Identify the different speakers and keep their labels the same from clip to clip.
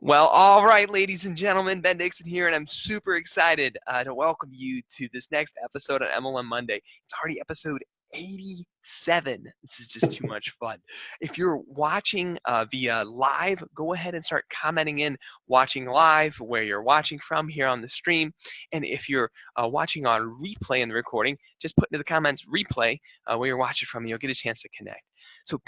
Speaker 1: Well, all right, ladies and gentlemen, Ben Dixon here, and I'm super excited to welcome you to this next episode on MLM Monday. It's already episode 87. This is just too much fun. If you're watching via live, go ahead and start commenting in watching live where you're watching from here on the stream. And if you're watching on replay in the recording, just put into the comments replay where you're watching from, and you'll get a chance to connect. So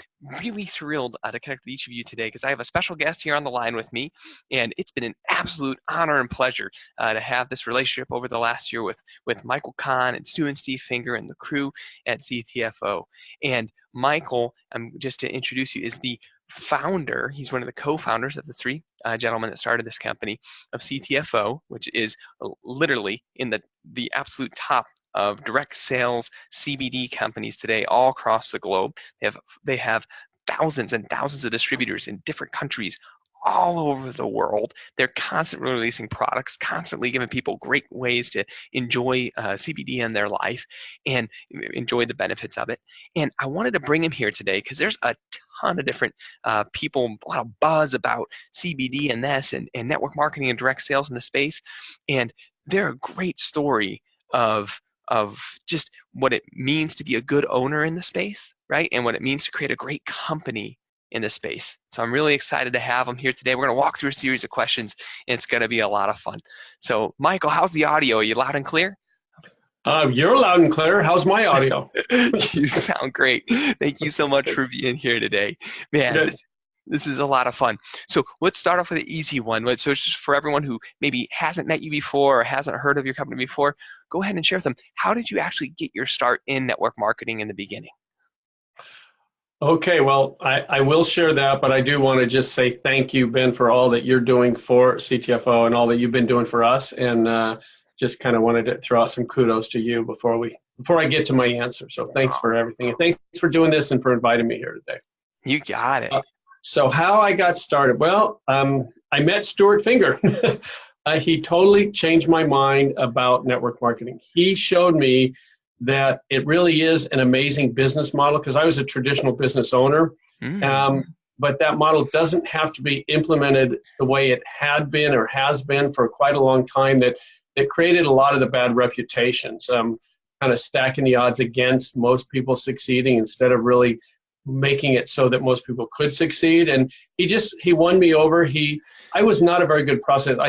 Speaker 1: really thrilled to connect with each of you today because I have a special guest here on the line with me, and it's been an absolute honor and pleasure to have this relationship over the last year with Michael Kahn and Stu and Steve Finger and the crew at CTFO. And Michael, just to introduce you, is the founder. He's one of the co-founders of the three gentlemen that started this company of CTFO, which is literally in the absolute top of direct sales CBD companies today all across the globe. They have thousands and thousands of distributors in different countries all over the world. They're constantly releasing products, constantly giving people great ways to enjoy CBD in their life and enjoy the benefits of it. And I wanted to bring him here today because there's a ton of different people, a lot of buzz about CBD and this and network marketing and direct sales in the space. And they're a great story of just what it means to be a good owner in the space, right? And what it means to create a great company in this space. So I'm really excited to have them here today. We're going to walk through a series of questions, and it's going to be a lot of fun. So, Michael, how's the audio? Are you loud and clear?
Speaker 2: You're loud and clear. How's my audio?
Speaker 1: You sound great. Thank you so much for being here today. Man, this is a lot of fun. So let's start off with an easy one. So it's just for everyone who maybe hasn't met you before or hasn't heard of your company before, go ahead and share with them. How did you actually get your start in network marketing in the beginning?
Speaker 2: Okay, well, I will share that, but I do want to just say thank you, Ben, for all that you're doing for CTFO and all that you've been doing for us. And just kind of wanted to throw out some kudos to you before I get to my answer. So thanks for everything. And thanks for doing this and for inviting me here today.
Speaker 1: You got it.
Speaker 2: So how I got started? Well, I met Stuart Finger. He totally changed my mind about network marketing. He showed me that it really is an amazing business model because I was a traditional business owner, but that model doesn't have to be implemented the way it had been or has been for quite a long time. That created a lot of the bad reputations, kind of stacking the odds against most people succeeding instead of really making it so that most people could succeed. And he won me over. I was not a very good prospect.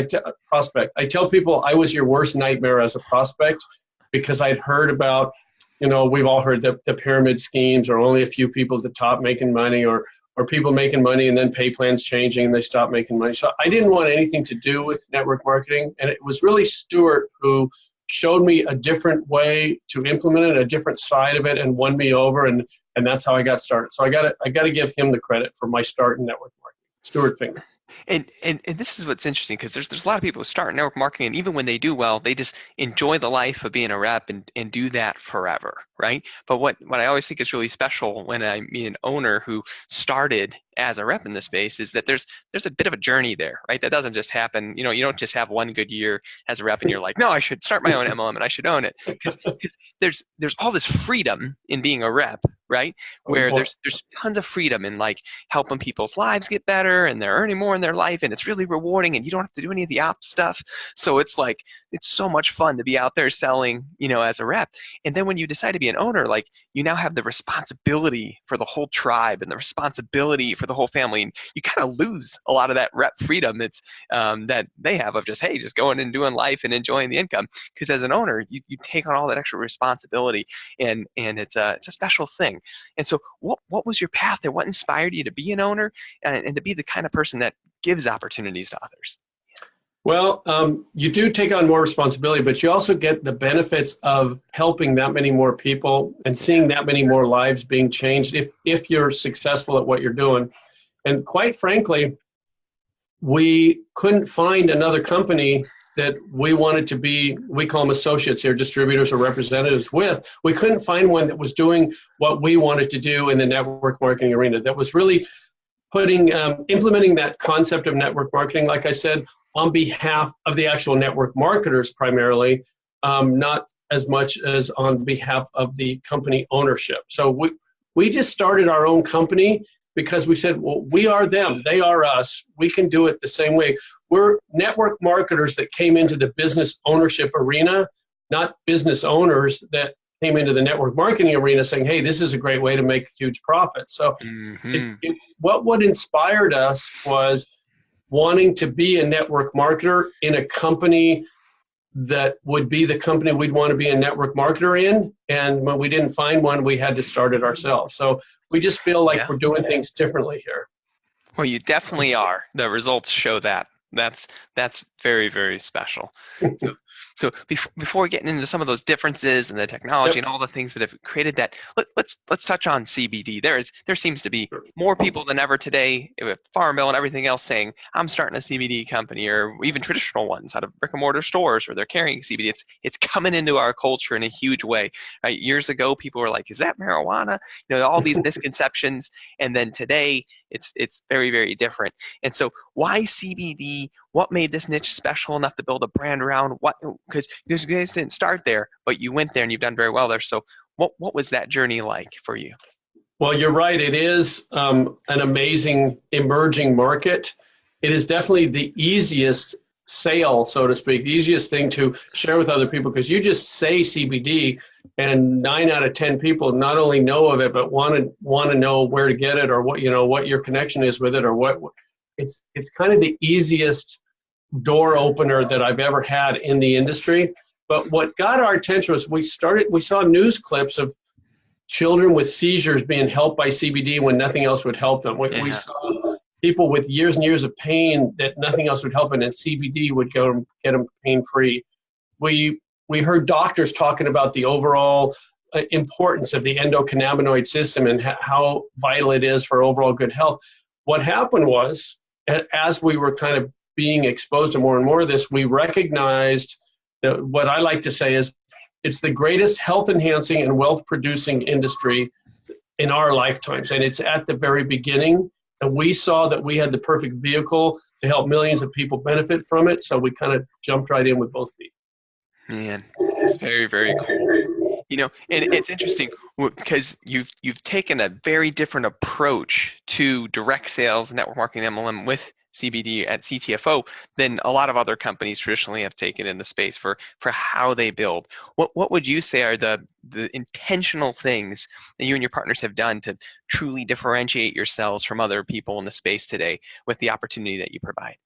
Speaker 2: I tell people I was your worst nightmare as a prospect because I'd heard about, we've all heard the pyramid schemes or only a few people at the top making money or people making money and then pay plans changing and they stop making money. So I didn't want anything to do with network marketing. And it was really Stuart who showed me a different way to implement it, a different side of it, and won me over. And that's how I got started. So I got to give him the credit for my start in network marketing. Stuart Finger.
Speaker 1: And this is what's interesting because there's a lot of people who start network marketing, and even when they do well, they just enjoy the life of being a rep and do that forever, right? But what I always think is really special when I meet an owner who started as a rep in the space is that there's a bit of a journey there, right? That doesn't just happen. You don't just have one good year as a rep and you're like, no, I should start my own MLM and I should own it because there's all this freedom in being a rep, right? Where there's tons of freedom in like helping people's lives get better and they're earning more in their life and it's really rewarding and you don't have to do any of the ops stuff. So it's like it's so much fun to be out there selling, as a rep. And then when you decide to be an owner, like you now have the responsibility for the whole tribe and the responsibility for the whole family, and you kind of lose a lot of that rep freedom that's that they have of just going and doing life and enjoying the income. Because as an owner, you take on all that extra responsibility, and it's a special thing. And so, what was your path there? What inspired you to be an owner and to be the kind of person that gives opportunities to others?
Speaker 2: Well, you do take on more responsibility, but you also get the benefits of helping that many more people and seeing that many more lives being changed if you're successful at what you're doing. And quite frankly, we couldn't find another company that we wanted to be, we call them associates here, distributors or representatives with. We couldn't find one that was doing what we wanted to do in the network marketing arena, that was really implementing that concept of network marketing, like I said, on behalf of the actual network marketers primarily, not as much as on behalf of the company ownership. So we just started our own company because we said, well, we are them, they are us. We can do it the same way. We're network marketers that came into the business ownership arena, not business owners that came into the network marketing arena saying, hey, this is a great way to make huge profits. So what inspired us was wanting to be a network marketer in a company that would be the company we'd want to be a network marketer in. And when we didn't find one, we had to start it ourselves. So we just feel like we're doing things differently here.
Speaker 1: Well, you definitely are. The results show that. That's very, very special. So before getting into some of those differences and the technology and all the things that have created that, let's touch on CBD. There seems to be more people than ever today with Farm Bill and everything else saying, I'm starting a CBD company, or even traditional ones out of brick and mortar stores where they're carrying CBD. It's coming into our culture in a huge way. Right? Years ago, people were like, is that marijuana? All these misconceptions. And then today, it's very, very different. And so why CBD? What made this niche special enough to build a brand around? Because you guys didn't start there, but you went there and you've done very well there. So what was that journey like for you?
Speaker 2: Well, you're right. It is an amazing emerging market. It is definitely the easiest sale, so to speak, the easiest thing to share with other people, because you just say CBD and 9 out of 10 people not only know of it, but want to know where to get it, or what your connection is with it, or what. It's kind of the easiest door opener that I've ever had in the industry. But what got our attention was we saw news clips of children with seizures being helped by CBD when nothing else would help them. We saw people with years and years of pain that nothing else would help them, and CBD would get them pain-free. We heard doctors talking about the overall importance of the endocannabinoid system and how vital it is for overall good health. What happened was, as we were kind of being exposed to more and more of this, we recognized that what I like to say is it's the greatest health-enhancing and wealth-producing industry in our lifetimes, and it's at the very beginning. And we saw that we had the perfect vehicle to help millions of people benefit from it, so we kind of jumped right in with both feet.
Speaker 1: Man, it's very, very cool. And it's interesting because you've taken a very different approach to direct sales, network marketing, MLM with CBD at CTFO than a lot of other companies traditionally have taken in the space for how they build. What would you say are the intentional things that you and your partners have done to truly differentiate yourselves from other people in the space today with the opportunity that you provide?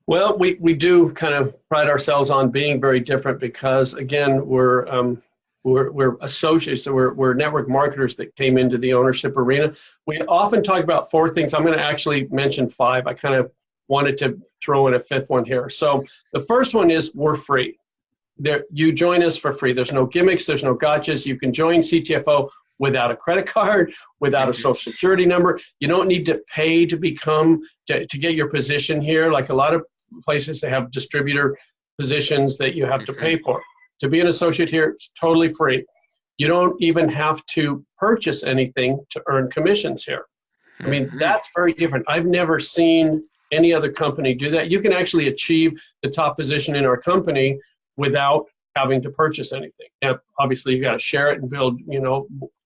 Speaker 2: Well, we do kind of pride ourselves on being very different because, again, we're associates, so we're network marketers that came into the ownership arena. We often talk about 4 things. I'm going to actually mention 5. I kind of wanted to throw in a 5th one here. So the first one is we're free. You join us for free. There's no gimmicks. There's no gotchas. You can join CTFO without a credit card, without a social security number. You don't need to pay to get your position here. Like a lot of places, they have distributor positions that you have to pay for. To be an associate here, it's totally free. You don't even have to purchase anything to earn commissions here. I mean, that's very different. I've never seen any other company do that. You can actually achieve the top position in our company without having to purchase anything. Now, obviously, you got to share it and build,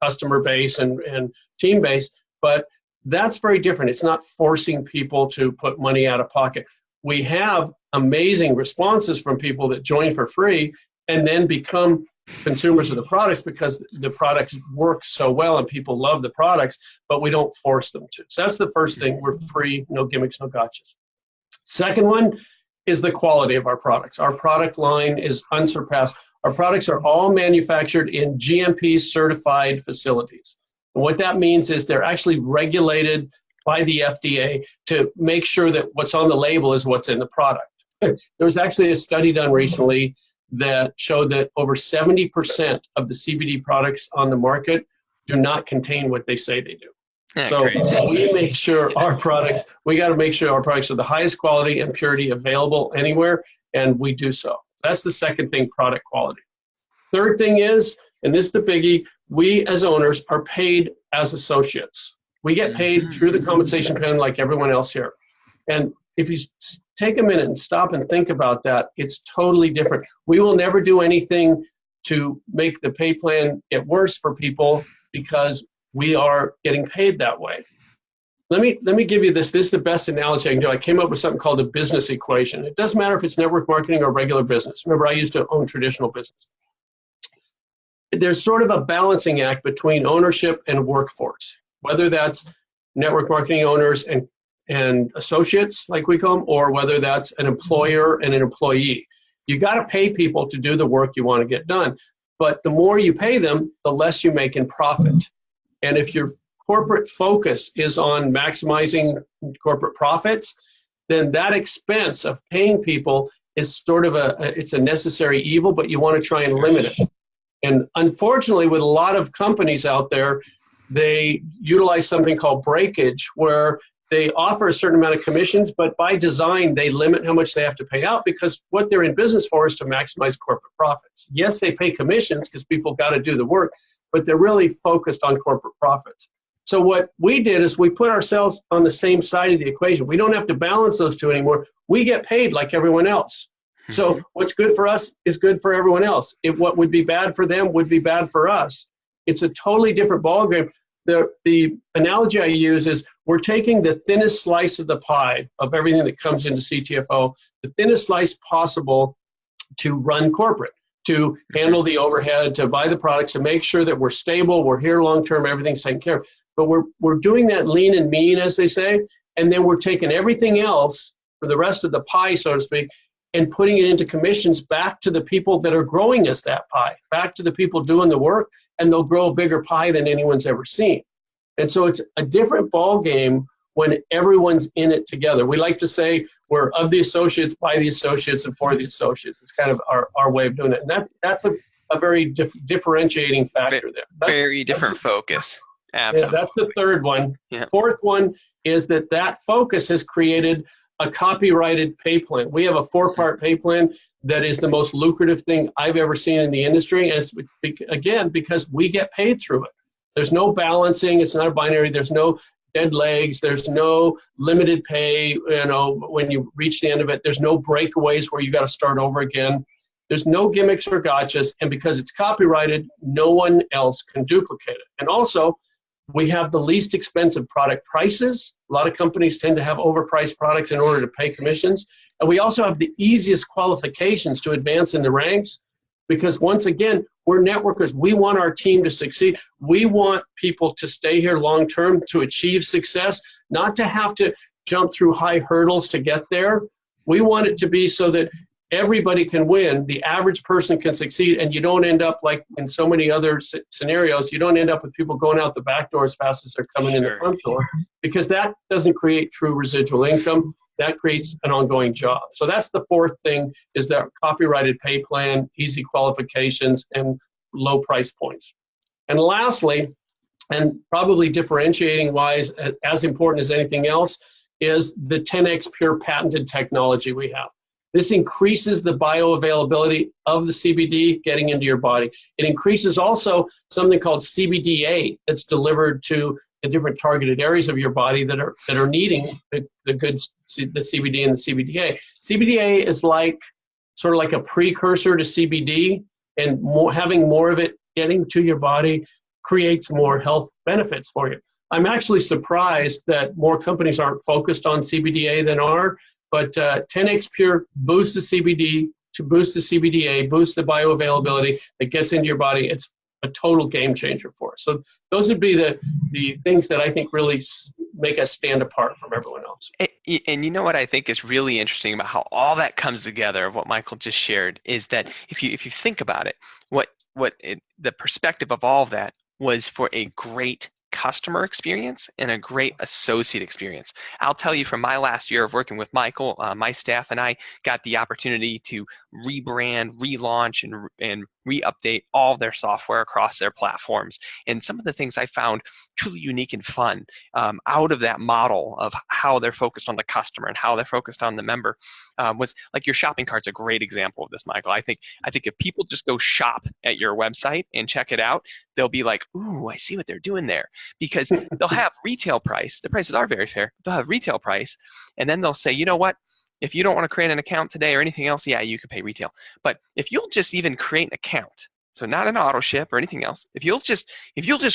Speaker 2: customer base and team base, but that's very different. It's not forcing people to put money out of pocket. We have amazing responses from people that join for free and then become consumers of the products because the products work so well and people love the products, but we don't force them to. So that's the first thing. We're free, no gimmicks, no gotchas. Second one is the quality of our products. Our product line is unsurpassed. Our products are all manufactured in GMP certified facilities. And what that means is they're actually regulated by the FDA to make sure that what's on the label is what's in the product. There was actually a study done recently that showed that over 70% of the CBD products on the market do not contain what they say they do. So we make sure we got to make sure our products are the highest quality and purity available anywhere, and we do so. That's the second thing, product quality. Third thing is, and this is the biggie, we as owners are paid as associates. We get paid through the compensation plan like everyone else here. And if you take a minute and stop and think about that, it's totally different. We will never do anything to make the pay plan get worse for people because we are getting paid that way. let me give you this. This is the best analogy I can do. I came up with something called a business equation. It doesn't matter if it's network marketing or regular business. Remember, I used to own traditional business. There's sort of a balancing act between ownership and workforce, whether that's network marketing owners and associates, like we call them, or whether that's an employer and an employee. You got to pay people to do the work you want to get done. But the more you pay them, the less you make in profit. And if your corporate focus is on maximizing corporate profits, then that expense of paying people is sort of it's a necessary evil, but you want to try and limit it. And unfortunately, with a lot of companies out there, they utilize something called breakage, where they offer a certain amount of commissions, but by design, they limit how much they have to pay out, because what they're in business for is to maximize corporate profits. Yes, they pay commissions because people got to do the work, but they're really focused on corporate profits. So what we did is we put ourselves on the same side of the equation. We don't have to balance those two anymore. We get paid like everyone else. So what's good for us is good for everyone else. What would be bad for them would be bad for us. It's a totally different ballgame. The analogy I use is we're taking the thinnest slice of the pie of everything that comes into CTFO, the thinnest slice possible to run corporate, to handle the overhead, to buy the products, to make sure that we're stable, we're here long-term, everything's taken care of. But we're doing that lean and mean, as they say, and then we're taking everything else for the rest of the pie, so to speak, and putting it into commissions back to the people that are growing us that pie, back to the people doing the work, and they'll grow a bigger pie than anyone's ever seen. And so it's a different ball game when everyone's in it together. We like to say we're of the associates, by the associates, and for the associates. It's kind of our way of doing it. And that's a very differentiating factor there.
Speaker 1: Very different focus. Absolutely.
Speaker 2: Yeah, that's the third one.
Speaker 1: Yeah.
Speaker 2: Fourth one is that focus has created a copyrighted pay plan. We have a 4-part pay plan that is the most lucrative thing I've ever seen in the industry. And it's, again, because we get paid through it. There's no balancing. It's not a binary. There's no dead legs. There's no limited pay. When you reach the end of it, there's no breakaways where you got to start over again. There's no gimmicks or gotchas. And because it's copyrighted, no one else can duplicate it. And also, we have the least expensive product prices. A lot of companies tend to have overpriced products in order to pay commissions. And we also have the easiest qualifications to advance in the ranks, because once again, we're networkers. We want our team to succeed. We want people to stay here long-term to achieve success, not to have to jump through high hurdles to get there. We want it to be so that everybody can win, the average person can succeed, and you don't end up like in so many other scenarios, you don't end up with people going out the back door as fast as they're coming in the front door, because that doesn't create true residual income. That creates an ongoing job. So that's the fourth thing, is that copyrighted pay plan, easy qualifications, and low price points. And lastly, and probably differentiating wise, as important as anything else, is the 10x pure patented technology we have. This increases the bioavailability of the CBD getting into your body. It increases also something called CBDA that's delivered to the different targeted areas of your body that are needing the CBD and the CBDA. CBDA is sort of like a precursor to CBD, and having more of it getting to your body creates more health benefits for you. I'm actually surprised that more companies aren't focused on CBDA than are. But 10x Pure boosts the CBD, to boost the CBDA, boosts the bioavailability that gets into your body. It's a total game changer for us. So those would be the things that I think really make us stand apart from everyone else.
Speaker 1: And you know what I think is really interesting about how all that comes together, of what Michael just shared, is that if you think about it, the perspective of all of that was for a great customer experience and a great associate experience. I'll tell you, from my last year of working with Michael, my staff and I got the opportunity to rebrand, relaunch, and re-update all of their software across their platforms. And some of the things I found truly unique and fun out of that model of how they're focused on the customer and how they're focused on the member was like your shopping cart's a great example of this, Michael. I think if people just go shop at your website and check it out, they'll be like, ooh, I see what they're doing there. Because they'll have retail price. The prices are very fair. They'll have retail price. And then they'll say, you know what? If you don't want to create an account today or anything else, yeah, you can pay retail. But if you'll just even create an account, so not an auto ship or anything else, if you'll just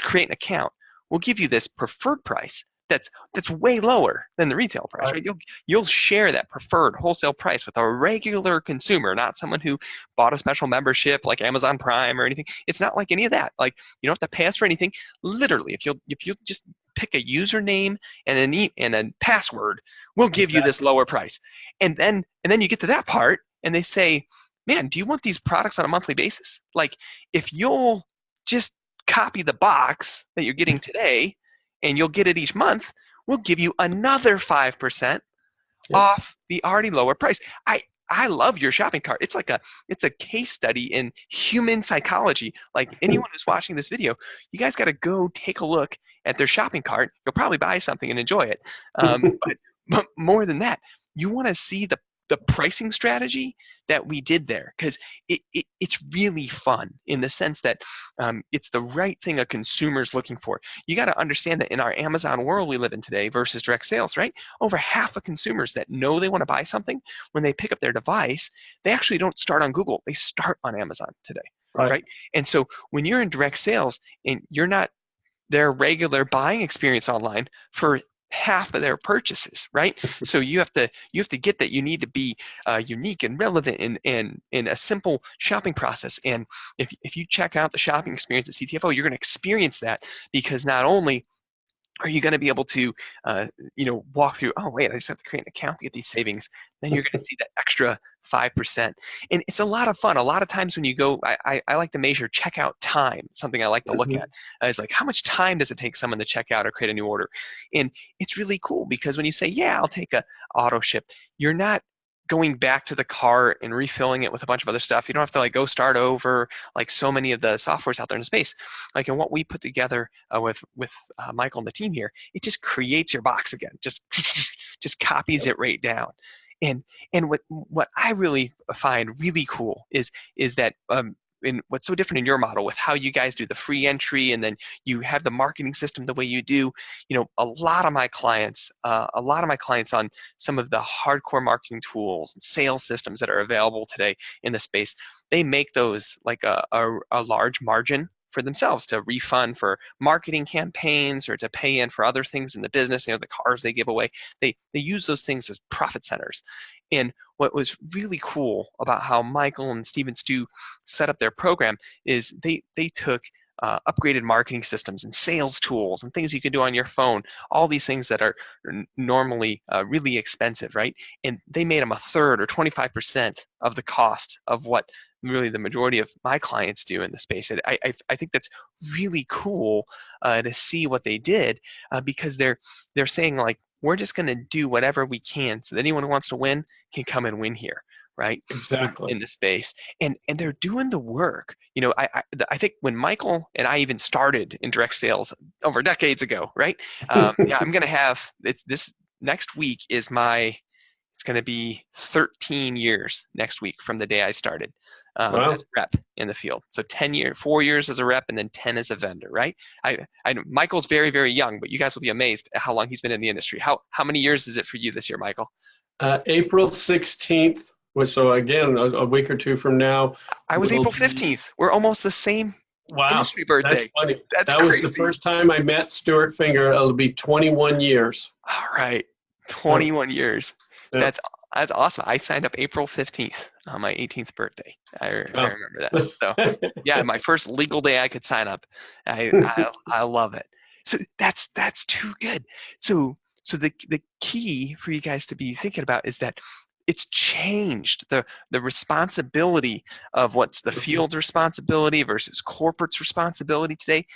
Speaker 1: create an account, we'll give you this preferred price. that's way lower than the retail price,
Speaker 2: Right.
Speaker 1: right? You'll share that preferred wholesale price with a regular consumer, not someone who bought a special membership like Amazon Prime or anything. It's not like any of that. Like you don't have to pay us for anything. Literally, if you just pick a username and and a password, we'll give you this
Speaker 2: Exactly.
Speaker 1: lower price. And then you get to that part and they say, "Man, do you want these products on a monthly basis?" Like if you'll just copy the box that you're getting today and you'll get it each month, we'll give you another 5%
Speaker 2: Yep.
Speaker 1: off the already lower price. I love your shopping cart. It's a case study in human psychology. Like anyone who's watching this video, you guys got to go take a look at their shopping cart. You'll probably buy something and enjoy it. But more than that, you want to see the pricing strategy that we did there because it's really fun in the sense that it's the right thing a consumer's looking for. You got to understand that in our Amazon world we live in today versus direct sales, right? Over half of consumers that know they want to buy something, when they pick up their device, they actually don't start on Google. They start on Amazon today,
Speaker 2: Right.
Speaker 1: right? And so when you're in direct sales and you're not their regular buying experience online for half of their purchases, right? So you have to get that you need to be unique and relevant in a simple shopping process. And if you check out the shopping experience at CTFO, you're going to experience that because not only are you going to be able to walk through, oh wait, I just have to create an account to get these savings, then you're going to see that extra 5%. And it's a lot of fun. A lot of times when you go, I like to measure checkout time, something I like to look at.
Speaker 2: Mhm.
Speaker 1: It's like how much time does it take someone to check out or create a new order? And it's really cool because when you say, yeah, I'll take a auto ship, you're not going back to the cart and refilling it with a bunch of other stuff. You don't have to like go start over like so many of the softwares out there in the space. Like in what we put together with Michael and the team here, it just creates your box again, just copies
Speaker 2: Yep.
Speaker 1: it right down. And and what I really find really cool is that in what's so different in your model with how you guys do the free entry and then you have the marketing system the way you do. A lot of my clients on some of the hardcore marketing tools and sales systems that are available today in the space, they make those like a large margin for themselves to refund for marketing campaigns or to pay in for other things in the business, the cars they give away. They use those things as profit centers. And what was really cool about how Michael and Steve Stu set up their program is they took upgraded marketing systems and sales tools and things you can do on your phone, all these things that are normally really expensive, right? And they made them a third or 25% of the cost of what really the majority of my clients do in the space. And I think that's really cool to see what they did because they're saying like we're just going to do whatever we can so that anyone who wants to win can come and win here, right?
Speaker 2: Exactly.
Speaker 1: In the space, and they're doing the work. I think when Michael and I even started in direct sales over decades ago, right? Yeah, I'm gonna have this next week is my it's going to be 13 years next week from the day I started as
Speaker 2: Wow.
Speaker 1: a rep in the field. So 10 years, 4 years as a rep, and then 10 as a vendor, right? Michael's very, very young, but you guys will be amazed at how long he's been in the industry. How many years is it for you this year, Michael?
Speaker 2: April 16th was so again a week or two from now
Speaker 1: I was
Speaker 2: will
Speaker 1: April
Speaker 2: be.
Speaker 1: 15th. We're almost the same
Speaker 2: Wow,
Speaker 1: industry
Speaker 2: that's
Speaker 1: birthday.
Speaker 2: funny.
Speaker 1: That's
Speaker 2: That was the
Speaker 1: crazy.
Speaker 2: first time I met Stuart Finger. It'll be 21 years.
Speaker 1: All right,
Speaker 2: Yep.
Speaker 1: 21 years.
Speaker 2: Yep.
Speaker 1: That's that's awesome. I signed up April 15th on my 18th birthday. I
Speaker 2: Wow.
Speaker 1: remember that. So yeah, my first legal day I could sign up. I love it. So that's too good. So the key for you guys to be thinking about is that it's changed the responsibility of what's the field's responsibility versus corporate's responsibility today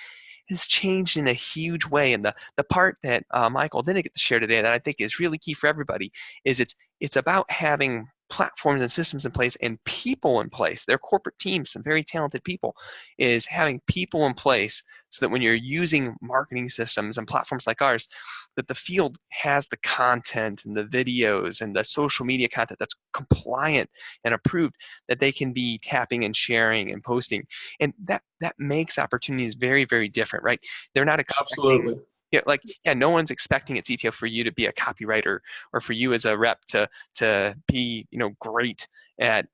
Speaker 1: has changed in a huge way. And the part that Michael didn't get to share today that I think is really key for everybody is it's about having platforms and systems in place and people in place. Their corporate teams, some very talented people, is having people in place so that when you're using marketing systems and platforms like ours, that the field has the content and the videos and the social media content that's compliant and approved that they can be tapping and sharing and posting, and that makes opportunities very, very different, right? They're not expecting,
Speaker 2: Absolutely.
Speaker 1: yeah, like yeah, no one's expecting at CTO for you to be a copywriter or for you as a rep to be great at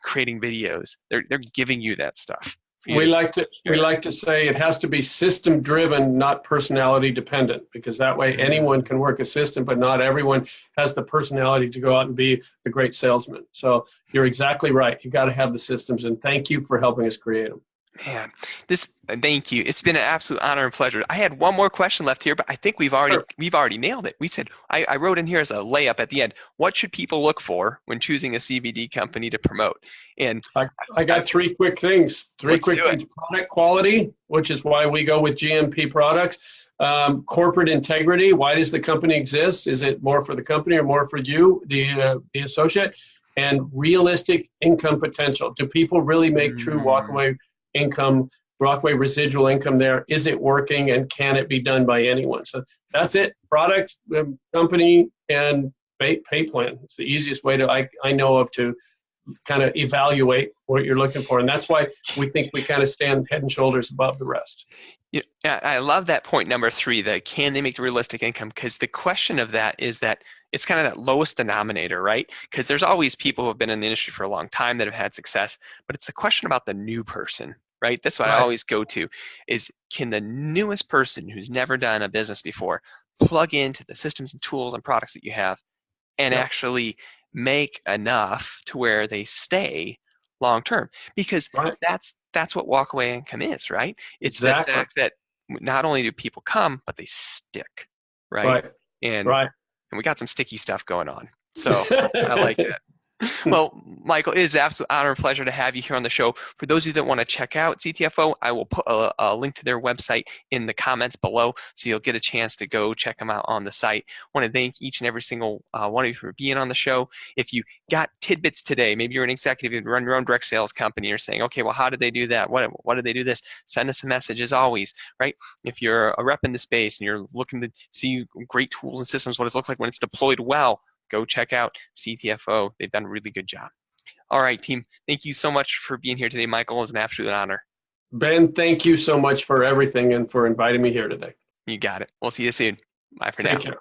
Speaker 1: creating videos. They're giving you that stuff. for you
Speaker 2: we
Speaker 1: to
Speaker 2: like to we
Speaker 1: share.
Speaker 2: like to say it has to be system driven, not personality dependent, because that way anyone can work a system, but not everyone has the personality to go out and be a great salesman. So you're exactly right. You got to have the systems, and thank you for helping us create them.
Speaker 1: Man, thank you. It's been an absolute honor and pleasure. I had one more question left here, but I think we've already nailed it. We said I wrote in here as a layup at the end. What should people look for when choosing a CBD company to promote? And
Speaker 2: I
Speaker 1: I,
Speaker 2: got three quick things. Three
Speaker 1: let's
Speaker 2: quick
Speaker 1: do it.
Speaker 2: things. Product quality, which is why we go with GMP products. Corporate integrity. Why does the company exist? Is it more for the company or more for you, the associate? And realistic income potential. Do people really make true
Speaker 1: Mm,
Speaker 2: walkaway income, walkaway residual income there? Is it working, and can it be done by anyone? So that's it. Product, company, and pay plan. It's the easiest way to I know of to kind of evaluate what you're looking for. And that's why we think we kind of stand head and shoulders above the rest.
Speaker 1: yeah, I love that point number three, that can they make the realistic income? Because the question of that is that it's kind of that lowest denominator, right? Because there's always people who have been in the industry for a long time that have had success, but it's the question about the new person, right? That's what I
Speaker 2: Right,
Speaker 1: always go to is, can the newest person who's never done a business before plug into the systems and tools and products that you have and
Speaker 2: yep,
Speaker 1: actually make enough to where they stay long term? Because
Speaker 2: right,
Speaker 1: that's what walkaway income is, right? It's the
Speaker 2: exactly,
Speaker 1: fact that not only do people come, but they stick, right?
Speaker 2: right,
Speaker 1: And
Speaker 2: right.
Speaker 1: we got some sticky stuff going on. So I like that. Well, Michael, it is an absolute honor and pleasure to have you here on the show. For those of you that want to check out CTFO, I will put a link to their website in the comments below, so you'll get a chance to go check them out on the site. I want to thank each and every single one of you for being on the show. If you got tidbits today, maybe you're an executive, you run your own direct sales company, you're saying, okay, well, how did they do that? What did they do this? Send us a message as always, right? If you're a rep in the space and you're looking to see great tools and systems, what it looks like when it's deployed well, go check out CTFO. They've done a really good job. All right, team. Thank you so much for being here today, Michael. It's an absolute honor.
Speaker 2: Ben, thank you so much for everything and for inviting me here today.
Speaker 1: You got it. We'll see you soon. Bye for
Speaker 2: Take
Speaker 1: now.
Speaker 2: care.